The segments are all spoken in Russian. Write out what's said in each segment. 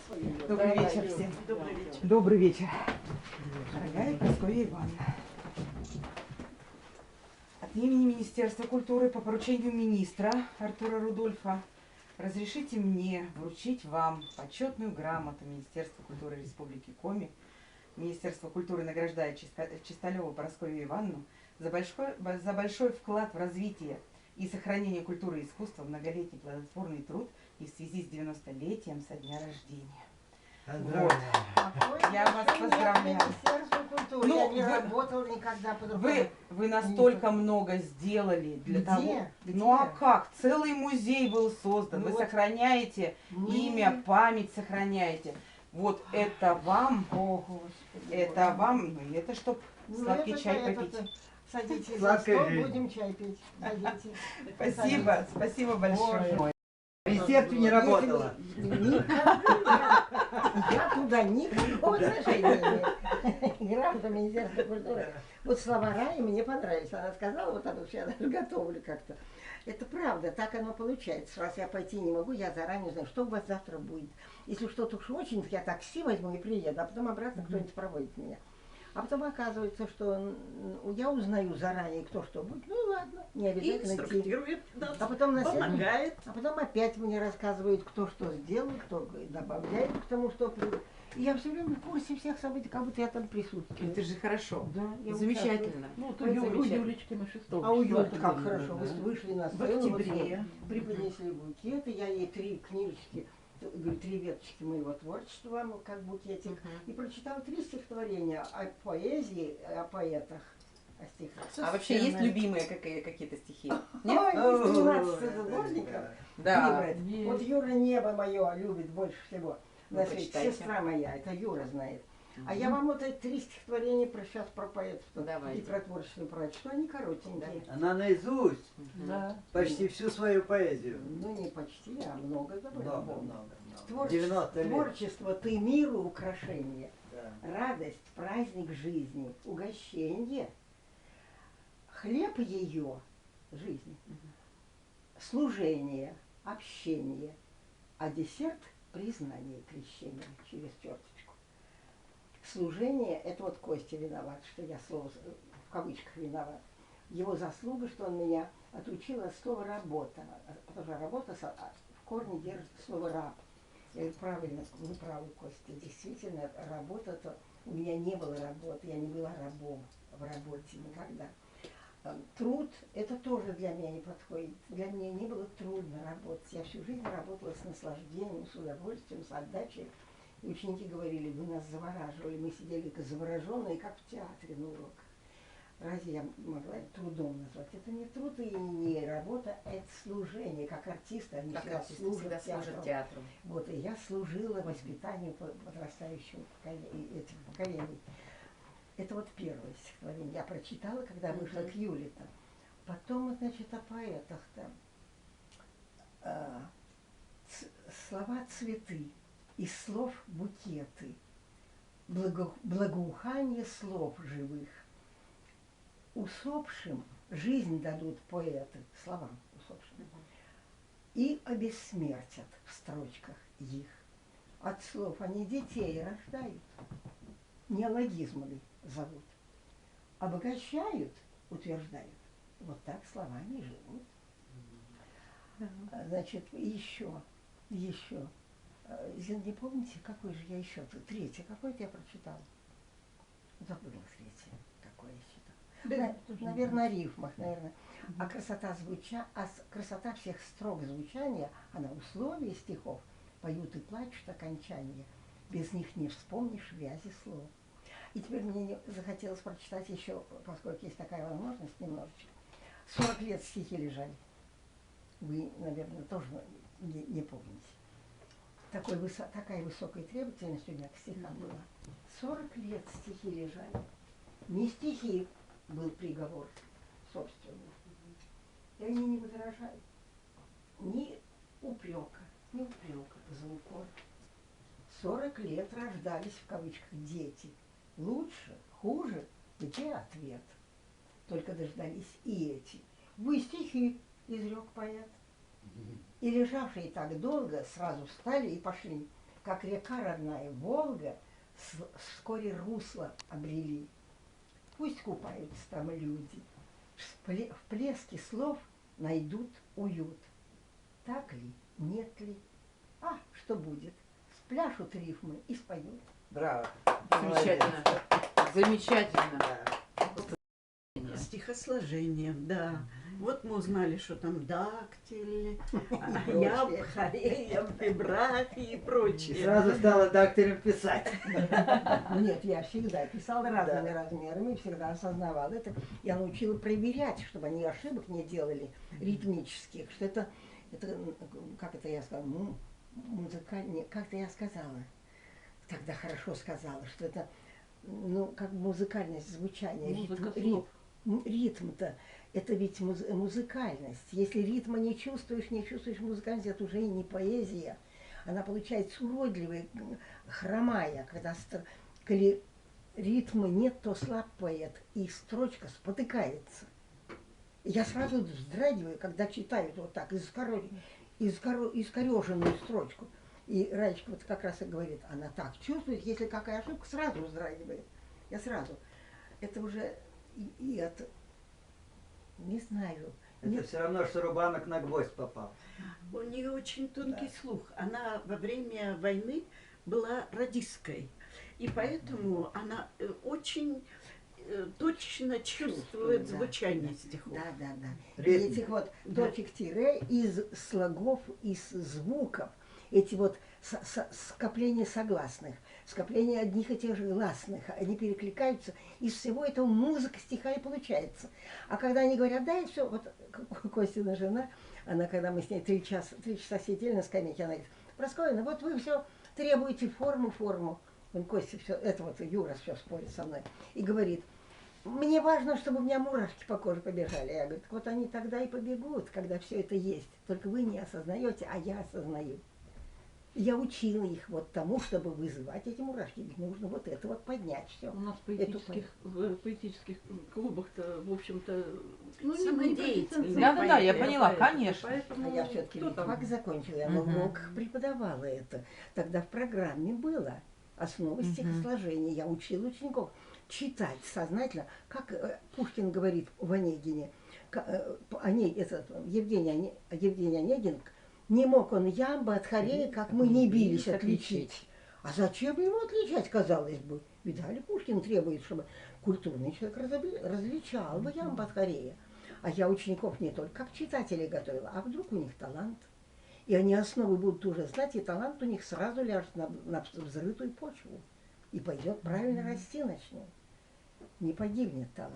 Добрый вечер всем. Добрый вечер. Дорогая Прасковья Ивановна, от имени Министерства культуры по поручению министра Артура Рудольфа разрешите мне вручить вам почетную грамоту Министерства культуры Республики Коми. Министерство культуры награждает Чисталеву Прасковью Ивановну за большой вклад в развитие и сохранение культуры и искусства, многолетний плодотворный труд и в связи с 90-летием со дня рождения. Вот. Я вас поздравляю. Ну, я не работал никогда по-другому. Вы настолько много сделали для того. Ну а как? Целый музей был создан. Вы сохраняете имя, память сохраняете. Вот это вам, это вам, ну это чтоб сладкий чай попить. Садитесь за стол, будем чай пить. Садитесь. Спасибо, спасибо большое. Министерство не работало. Я туда никакого отношения не имею. Грамота Министерства культуры. Вот слова Раи мне понравились. Она сказала, вот оно, я даже готовлю как-то. Это правда, так оно получается. Раз я пойти не могу, я заранее знаю, что у вас завтра будет. Если что-то уж очень, я такси возьму и приеду, а потом обратно кто-нибудь проводит меня. А потом оказывается, что я узнаю заранее, кто что будет. Ну ладно, не обязательно инструктирует нас, а потом помогает. А потом опять мне рассказывают, кто что сделал, кто добавляет к тому, что... И я все время в курсе всех событий, как будто я там присутствую. Это же хорошо. Да, я Замечательно. Ну, вот у Юлечки мы 6 А у Юли как хорошо. Вы вышли на в сцену, октябре. преподнесли букеты, я ей 3 книжечки, говорю, 3 веточки моего творчества вам, как букетик, и прочитала 3 стихотворения о поэзии, о поэтах, о стихах. А вообще есть любимые какие-то стихи? Ой, из 12 заложников Да. выбрать. Вот Юра небо мое любит больше всего. Ну, На свете. почитайте. Сестра моя, это Юра знает. А я вам вот эти 3 стихотворения про сейчас про поэтов Давайте. и про творчество прочту. Они коротенькие. Она наизусть Да. почти всю свою поэзию. Ну не почти, а много забыла. Много. Творчество, 90 лет. творчество, ты миру украшение, Да. радость, праздник жизни, угощение, хлеб ее жизни, служение, общение, а десерт признание крещения через черточку. Служение, это вот Костя виноват, что я слово в кавычках виноват. Его заслуга, что он меня отучил от слова работа, потому что работа в корне держит слово раб. Я говорю, правильно, вы правы, Костя, действительно, работа-то, у меня не было работы, я не была рабом в работе никогда. Труд, это тоже для меня не подходит. Для меня не было трудно работать. Я всю жизнь работала с наслаждением, с удовольствием, с отдачей. И ученики говорили, вы нас завораживали. Мы сидели как завороженные, как в театре на уроках. Разве я могла это трудом назвать? Это не труд и не работа, это служение. Как артисты, они всегда служат театру. Вот, и я служила воспитанию подрастающего этих поколений. Это вот первое стихотворение. Я прочитала, когда вышла к Юле-то. Потом, значит, о поэтах-то. Слова цветы, из слов букеты, благоухание слов живых. Усопшим жизнь дадут поэты, словам усопшим, и обессмертят в строчках их. От слов они детей рождают, неологизмами зовут. Обогащают, утверждают. Вот так словами живут. Значит, еще. Не помните, какой же я еще? Третье, какое-то я прочитала. Забыла третье, какое я читала. Наверное, о рифмах, наверное. А красота всех строк звучания, она условия стихов, поют и плачут окончания. Без них не вспомнишь вязи слов. И теперь мне захотелось прочитать еще, поскольку есть такая возможность, немножечко. 40 лет стихи лежали. Вы, наверное, тоже не помните. Такая высокая требовательность у меня к стихам была. 40 лет стихи лежали. Не стихи был приговор, собственно. И они не возражали. Ни упрека за укор. 40 лет рождались, в кавычках, дети. Лучше, хуже, где ответ? Только дождались и эти. Вы стихи, изрек поэт. И лежавшие так долго сразу встали и пошли. как река родная Волга вскоре русло обрели. Пусть купаются там люди, в плеске слов найдут уют. Так ли, нет ли? А что будет? Спляшут рифмы и споют. Браво. Замечательно. Замечательно. Да. Стихосложением, да. Вот мы узнали, что там дактиль, прочее. яб, хорея, эпиграфии и И прочее. сразу стала доктором писать. Нет, я всегда писала разными размерами, всегда осознавала это. Я научила проверять, чтобы они ошибок не делали ритмических, что это как это я сказала, музыкальнее, как-то я сказала, тогда хорошо сказала, что это, ну, как музыкальность звучания, Музыка слов. ритм-то, это ведь музыкальность. Если ритма не чувствуешь музыкальность, это уже и не поэзия. Она получается уродливая, хромая, когда коли ритма нет, то слаб поэт, и строчка спотыкается. Я сразу вздрагиваю, когда читают вот так, искореженную строчку. И Раечка вот как раз и говорит, она так чувствует, если какая ошибка, сразу вздрагивает. Я сразу. Это уже и это, не знаю. Это Нет. все равно, что рубанок на гвоздь попал. У нее очень тонкий слух. Она во время войны была радисткой. И поэтому она очень точно чувствует да, звучание да, стихов. Да, да, да. Ритм. И этих вот Да. точек-тире из слогов, из звуков, эти вот скопления согласных, скопления одних и тех же гласных, они перекликаются, из всего этого музыка стиха и получается. А когда они говорят, да, и все, вот Костина жена, она, когда мы с ней 3 часа сидели на скамейке, она говорит, Прасковьина, вот вы все требуете форму. Он Костя все, это вот Юра все спорит со мной, и говорит, мне важно, чтобы у меня мурашки по коже побежали. Я говорю, так вот они тогда и побегут, когда все это есть. Только вы не осознаете, а я осознаю. Я учила их вот тому, чтобы вызывать эти мурашки. Ведь нужно вот это вот поднять все. У нас в поэтических клубах-то, в общем-то, ну, Самодеятельность. Да, я поняла, конечно. А я все-таки как закончила, я на уроках преподавала это. Тогда в программе было основы стихосложения. Я учила учеников читать сознательно, как Пушкин говорит в Онегине. Евгений Онегин, не мог он ямбы от хорея, как мы не бились отличить. А зачем его отличать, казалось бы? Видали, Пушкин требует, чтобы культурный человек различал бы ямбы от хорея. А я учеников не только как читателей готовила, а вдруг у них талант. И они основы будут уже знать, и талант у них сразу ляжет на взрытую почву. И пойдет правильно расти начнет. Не погибнет талант.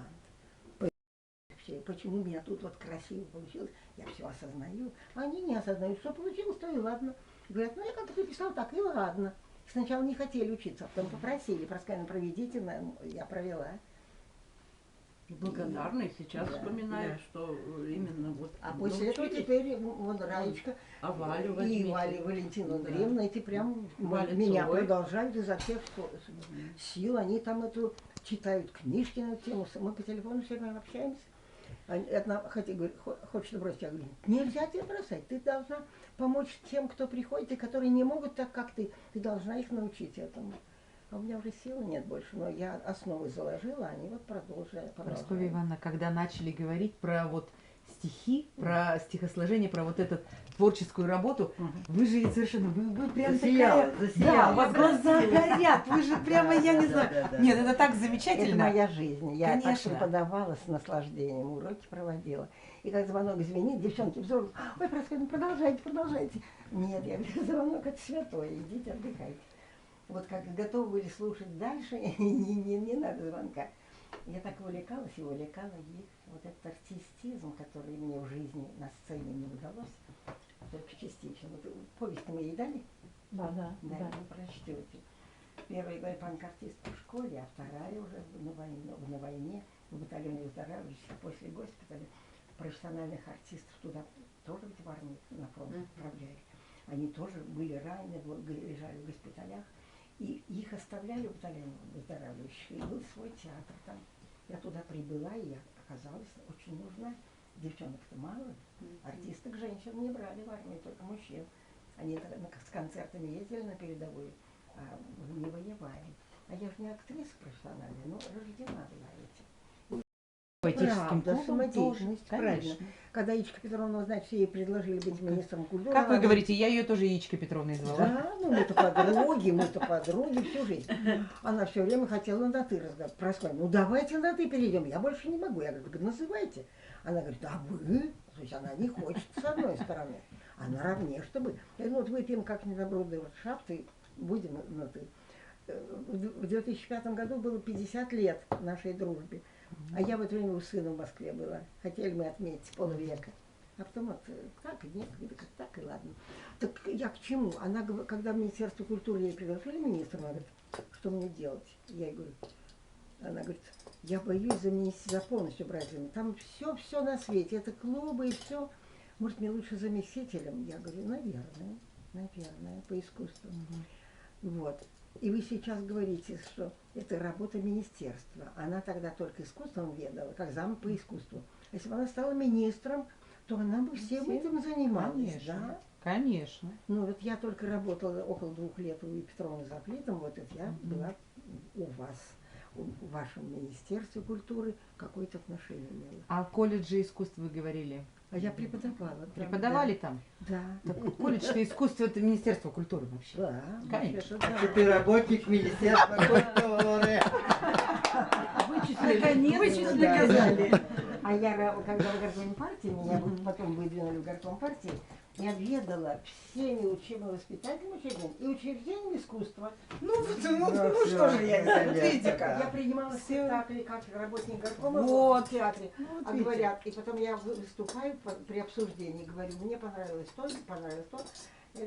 Почему у меня тут вот красиво получилось, я все осознаю. А они не осознают, что получилось, то и ладно. Говорят, ну я как-то написал, так и ладно. Сначала не хотели учиться, а потом попросили, Прасковья, проведите, я провела. благодарны, сейчас Да, вспоминаю, да. что именно вот А после этого теперь вот Раечка А Валю и возьмите. Валя Валентина Да. Андреевна, эти прям Валя меня Цой. продолжают изо всех сил. Они там эту читают книжки на эту тему. Мы по телефону все время общаемся. Одна хочет бросить, я говорю, нельзя тебя бросать, ты должна помочь тем, кто приходит, и которые не могут так, как ты. Ты должна их научить этому. А у меня уже силы нет больше, но я основы заложила, они вот продолжают. Прасковья Ивановна, когда начали говорить про вот стихи, про стихосложение, про вот эту творческую работу, вы же ведь совершенно, вы прям Засияла, такая... засияла. Да, у вас глаза горят, вы же прямо, я не знаю. Да. Нет, это так Это замечательно. моя жизнь. Я так Конечно. преподавала с наслаждением, уроки проводила. И как звонок звенит, девчонки взорвут, ой, Прасковья, продолжайте. Нет, я говорю, звонок это святое, идите отдыхайте. Вот как готовы были слушать дальше, не надо звонка. Я так увлекалась и увлекала их. Вот этот артистизм, который мне в жизни на сцене не удалось, только частично. Вот повесть мы ей дали? Да. Да, вы прочтете. Первая, говорит, панк-артистка в школе, а вторая уже на войне, в батальоне выздоравливающих после госпиталя. Профессиональных артистов туда тоже ведь в армию на фронт отправляли. Они тоже были ранены, лежали в госпиталях. И их оставляли в батальоне выздоравливающих. И был свой театр там. Я туда прибыла, и я оказалась очень нужна. Девчонок-то мало. Артисток женщин не брали в армию, только мужчин. Они с концертами ездили на передовую, а мы не воевали. А я же не актриса профессиональная, но рождена была этим. Поэтическим Правда, клубом тоже, самодеятельность, правильно. конечно. Когда Ичка Петровна, значит, ей предложили быть министром культуры. Как вы она говорите, я ее тоже Яичкой Петровной звала. да, ну мы-то подруги всю жизнь. Она все время хотела на ты разговаривать. Происходит, ну давайте на ты перейдем, я больше не могу. Я говорю, называйте. Она говорит, а вы? То есть она не хочет с одной стороны, а наравне, чтобы. Я говорю, вот выпьем как-нибудь брудершафт и будем на ты. В 2005 году было 50 лет нашей дружбе. А я в это время у сына в Москве была. Хотели мы отметить полвека. А потом вот так, нет, так и ладно. Так я к чему? Она, когда в Министерство культуры ей пригласили министром, она говорит, что мне делать? Я ей говорю, она говорит, я боюсь за полностью брать. Там все на свете, это клубы и все. Может, мне лучше заместителем? Я говорю, наверное, по искусству. Вот. И вы сейчас говорите, что это работа министерства. Она тогда только искусством ведала, как зам по искусству. Если бы она стала министром, то она бы всем этим занималась. Конечно, Да? конечно. Ну вот я только работала около 2 лет у Петровны Заплитом, вот это я была у вас, в вашем Министерстве культуры, какое-то отношение имела. А колледжи искусств вы говорили? А я преподавала. Преподавали там? Да. Так колледж искусства это Министерство культуры вообще. Да, Конечно. да. Ты работник Министерства культуры. Наконец-то Да, доказали. да. А я, когда в горкоме партии, меня потом выдвинули в горком партии, я ведала всеми учебно-воспитательными учреждениями и учреждениями искусства. Ну что же я не знаю, вот видите Я как. принимала Всё. спектакли как работник горкома Вот. в театре. Вот А видите. говорят, и потом я выступаю при обсуждении, говорю, мне понравилось то, не понравилось то.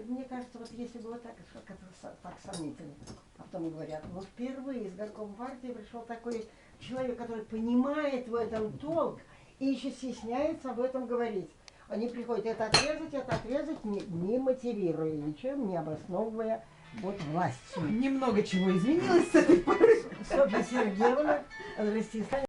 Мне кажется, вот если бы вот так, как это так сомнительно. А потом говорят, ну впервые из горкома партии пришел такой человек, который понимает в этом толк и еще стесняется об этом говорить. Они приходят это отрезать, не мотивируя ничем, не обосновывая вот властью. Немного чего изменилось с этой поры. Софья Сергеевна Ростиславовна